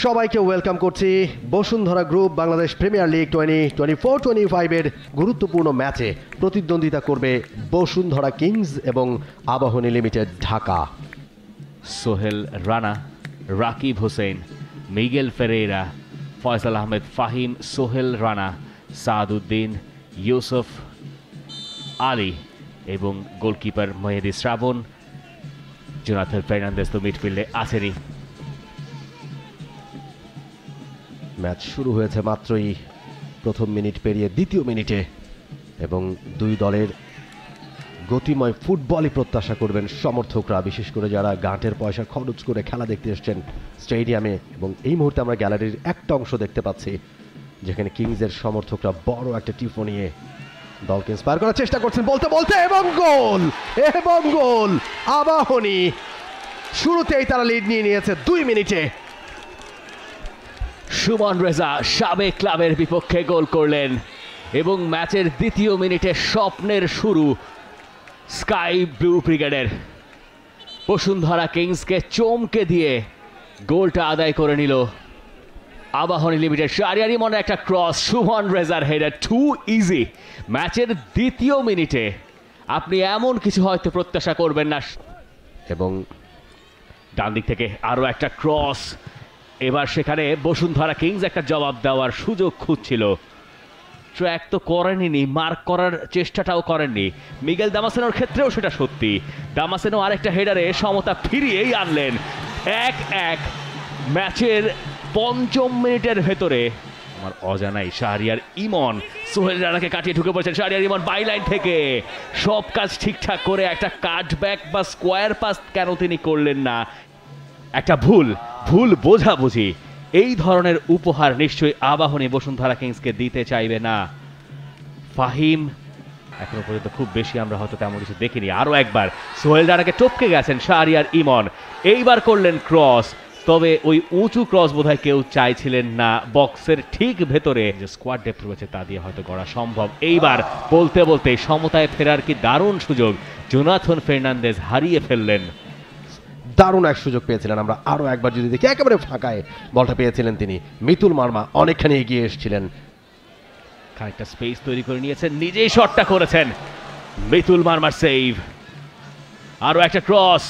সবাইকে ওয়েলকাম করছি Bashundhara group Bangladesh premier league 2024-25 এর গুরুত্বপূর্ণ ম্যাচে প্রতিদ্বন্দ্বিতা করবে বসুন্ধরা কিংস এবং আবাহনী লিমিটেড ঢাকা। সোহেল রানা, রাকিব হোসেন, মিগেল ফেরেইরা, ফয়সাল আহমেদ ফাহিম, সোহেল রানা, সাদউদ্দিন, ইউসুফ আলী এবং গোলকিপার মেহেদি শ্রাবণ। জোনাথন ফার্নান্দেজ তো মিডফিল্ডে আছেনই। ম্যাচ শুরু হয়েছে মাত্রই প্রথম মিনিট পেরিয়ে দ্বিতীয় মিনিটে এবং দুই দলের গতিময় ফুটবলই প্রত্যাশা করবেন সমর্থকরা, বিশেষ করে যারা গাঁটের পয়সা খরচ করে খেলা দেখতে এসছেন স্টেডিয়ামে। এবং এই মুহূর্তে আমরা গ্যালারির একটা অংশ দেখতে পাচ্ছি যেখানে কিংসের সমর্থকরা বড় একটা টিফো নিয়ে দলকে ইন্সপায়ার করার চেষ্টা করছেন বলতে বলতে, এবং গোল আবাহনী শুরুতেই তারা লিড নিয়ে নিয়েছে 2 মিনিটে। সুমন রেজা সাবেক ক্লাবের বিপক্ষে গোল করলেন এবং ম্যাচের দ্বিতীয় মিনিটে স্বপ্নের শুরু স্কাই ব্লু ব্রিগেডের। বসুন্ধরা কিংসকে চমকে দিয়ে গোলটা আদায় করে নিল আবাহনী লিমিটেড। শাহরিয়ার ইমনের একটা ক্রস, সুমন রেজার হেডার, টু ইজি। ম্যাচের দ্বিতীয় মিনিটে আপনি এমন কিছু হয়তো প্রত্যাশা করবেন না। এবং ডান দিক থেকে আরও একটা ক্রস, এবার সেখানে বসুন্ধরা কিংস একটা জবাব দেওয়ার সুযোগ খুঁজছিল। ট্র্যাক তো করেনি, মার্ক করার চেষ্টাটাও করেননি। মিগেল দামাসেনোর ক্ষেত্রেও সেটা সত্যি। দামাসেনো আরেকটা হেডারে সমতা ফিরিয়েই আনলেন। 1-1 ম্যাচের 5ম মিনিটের ভেতরে। আমার অজানাই শাহরিয়ার ইমন সোহেল রানাকে কাটিয়ে ঢুকে পড়েছেন। শাহরিয়ার ইমন বাইলাইন থেকে সব কাজ ঠিকঠাক করে একটা কাটব্যাক বা স্কোয়ার পাস কেন তিনি করলেন না? একটা ভুল বোঝাবুঝি। এই ধরনের উপহার নিশ্চয়ই আবাহনী বসুন্ধরা কিংসকে দিতে চাইবে না। ফাহিম এখনো পর্যন্ত খুব বেশি আমরা হয়তো তেমন কিছু দেখিনি। আরও একবার সোহেল রানাকে টপকে গেছেন শাহরিয়ার ইমন, এইবার করলেন ক্রস। তবে ওই উঁচু ক্রস বোধহয় কেউ চাইছিলেন না। বক্সের ঠিক ভেতরে যে স্কোয়াড ডেপথ রয়েছে তা দিয়ে হয়তো গড়া সম্ভব। এইবার বলতে বলতে সমতায় ফেরার কি দারুণ সুযোগ জোনাথন ফার্নান্দেজ হারিয়ে ফেললেন। দারুণ এক সুযোগ পেয়েছিলেন। আমরা আরো একবার যদি দেখি, একেবারে ফাঁকায় বলটা পেয়েছিলেন তিনি। মিতুল মার্মা অনেকখানি এগিয়ে এসেছিলেন, খানিকটা স্পেস তৈরি করে নিয়েছেন, নিজেই শটটা করেছেন। Mitul murmur save. আরো একটা ক্রস,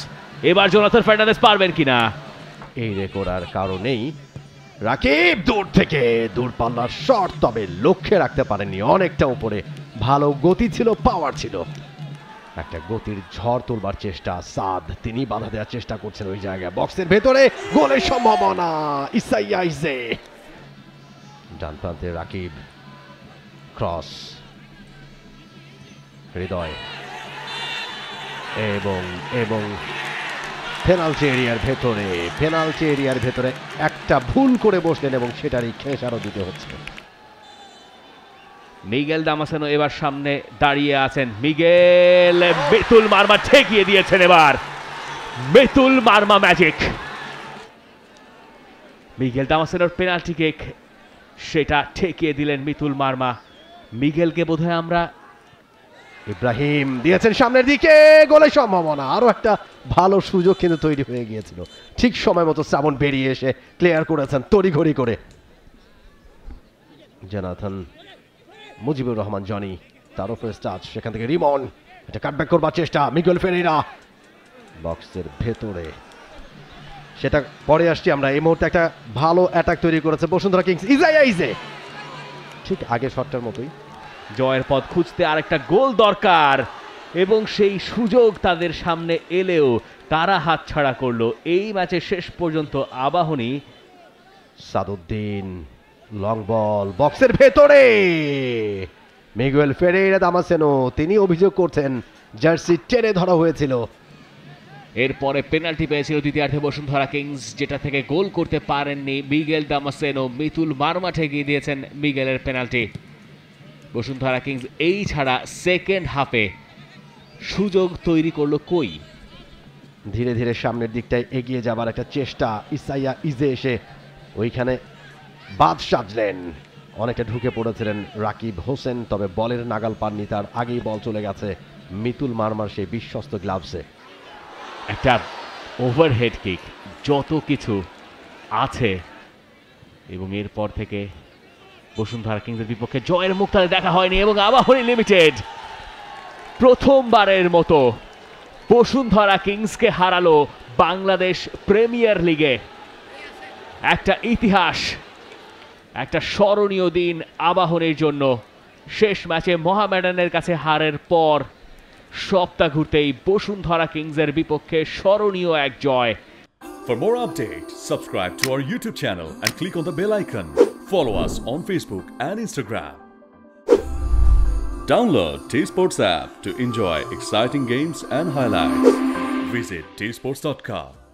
এবার জোনাথন ফার্নান্দেজ পারবেন কিনা? এই রেকর্ড আর কারণেই রাকিব দূর থেকে দূরপাল্লার শট, তবে লক্ষ্যে রাখতে পারেননি। অনেকটা উপরে, ভালো গতি ছিল, পাওয়ার ছিল। একটা গতির ঝড় তুলবার চেষ্টা, সাদ তিনি বাধা দেওয়ার চেষ্টা করছেন ওই জায়গায়। বক্সের ভেতরে গোলের সম্ভাবনা। ইসাইয়া ইজে ডান প্রান্তে রাকিব, ক্রস, হৃদয় এবং পেনাল্টি এরিয়ার ভেতরে একটা ভুল করে বসলেন এবং সেটারই খেসারও দিতে হচ্ছে। মিগেল দামাসেনো এবার সামনে দাঁড়িয়ে আছেন। মিগেল, মিতুল মার্মা ঠেকিয়ে দিয়েছেন। এবার Mitul Marma magic. মিগেল দামাসেনোর penalty kick, সেটা ঠেকিয়ে দিলেন মিতুল মার্মা। মিগেলকে বোধহয় আমরা ইব্রাহিম দিয়েছেন সামনের দিকে, গোলের সম্ভাবনা। আরো একটা ভালো সুযোগ কিন্তু তৈরি হয়ে গিয়েছিল। ঠিক সময় মতো শ্রাবণ বেরিয়ে এসে ক্লিয়ার করেছেন তড়িঘড়ি করে। জোনাথন মুজিবুর রহমান জনি, তার উপরে টাচ, সেখান থেকে রিমন, এটা কাটব্যাক করবার চেষ্টা। মিগেল ফেরেইরা বক্সের ভেতরে, সেটা পরে আসছি আমরা। এই মুহূর্তে একটা ভালো অ্যাটাক তৈরি করেছে বসুন্ধরা কিংস। ইজাইয়া ইজে ঠিক আগে শটটার মতোই। জয়ের পথ খুঁজতে আরেকটা গোল দরকার এবং সেই সুযোগ তাদের সামনে এলেও তারা হাতছাড়া করলো। এই ম্যাচের শেষ পর্যন্ত আবাহনী। সাদউদ্দিন, লং বল, বক্সের ভেতরে মিগুয়েল ফেরেইরা দামাসেনো, তিনি অভিযোগ করছেন জার্সি টেনে ধরা হয়েছিল। এরপরে পেনাল্টি পেয়েছিল দ্বিতীয়ার্ধে বসুন্ধরা কিংস, যেটা থেকে গোল করতে পারেননি মিগেল দামাসেনো। মিতুল মার্মা ঠেকিয়ে দিয়েছেন মিগেলের পেনাল্টি। বসুন্ধরা কিংস এই ছাড়া সেকেন্ড হাফে সুযোগ তৈরি করলো কই? ধীরে ধীরে সামনের দিকটায় এগিয়ে যাবার একটা চেষ্টা। ইসাইয়া ইজে এসে ওইখানে বাদ সাজলেন, অনেকটা ঢুকে পড়েছিলেন রাকিব হোসেন, তবে বলের নাগাল পাননি। তার আগেই বল চলে গেছে মিতুল মার্মার সেই বিশ্বস্ত গ্লাভসে। একটা ওভারহেড কিক, যত কিছু আছে এবং এরপর থেকে বসুন্ধরা কিংসের বিপক্ষে জয়ের মুখ তাদের দেখা হয়নি এবং আবাহনী লিমিটেড প্রথমবারের মতো বসুন্ধরা কিংসকে হারালো বাংলাদেশ প্রিমিয়ার লিগে। একটা ইতিহাস, একটা স্মরণীয় দিন আবাহনীর জন্য। শেষ ম্যাচে মোহামেডানের কাছে হারের পর সপ্তাহ ঘুরতেই বসুন্ধরা কিংসের বিপক্ষে স্মরণীয় এক জয়। For more updates, subscribe to our YouTube channel and click on the bell icon. Follow us on Facebook and Instagram. Download T-Sports app to enjoy exciting games and highlights. Visit tsports.com.